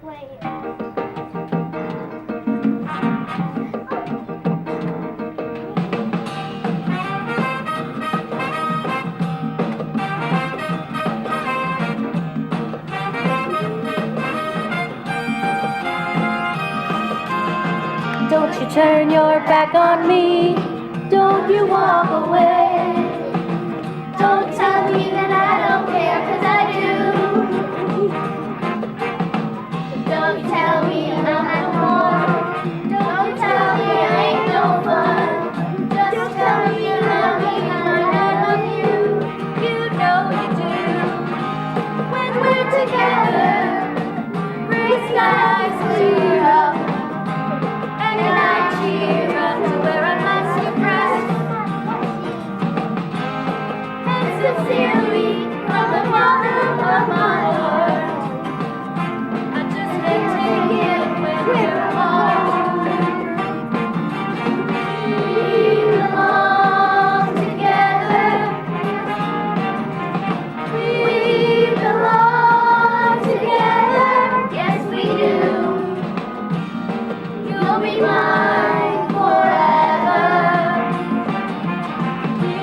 way. Don't you turn your back on me. Don't you walk away. Don't tell me that I don't care, 'cause I do. Don't you tell me I'm not more. Don't you tell me I ain't no fun. Just tell me you love me and I love you. You know you do. When we're together, gray skies clear up, and I cheer up to where I must suppress. And sincerely, from the bottom of my heart, I just can't take it when we're apart. We belong together. We belong together. Yes, we do. You'll be mine forever. We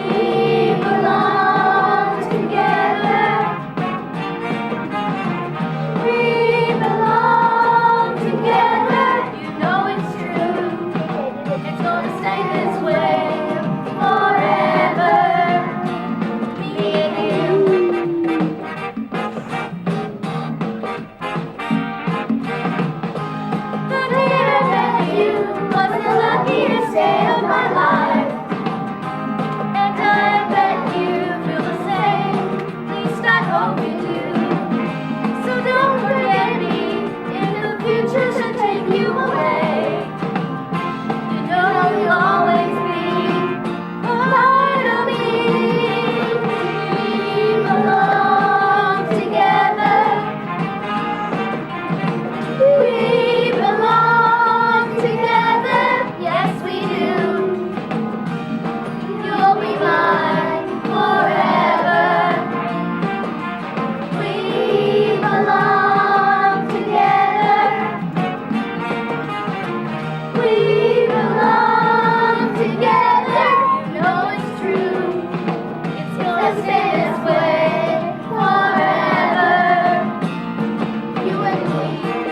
belong together. We belong together. You know it's true. It's gonna stay this way forever. Me and you. The day I met you was the luckiest day of my life, and I bet you feel the same. At least I hope you do. So don't forget me if the future should take you away. You know you'll always be a part of me. We belong together. We belong together. Yes, we do. You'll be mine forever. We belong together. We belong together. You know it's true. It's gonna stay this way forever. You and me.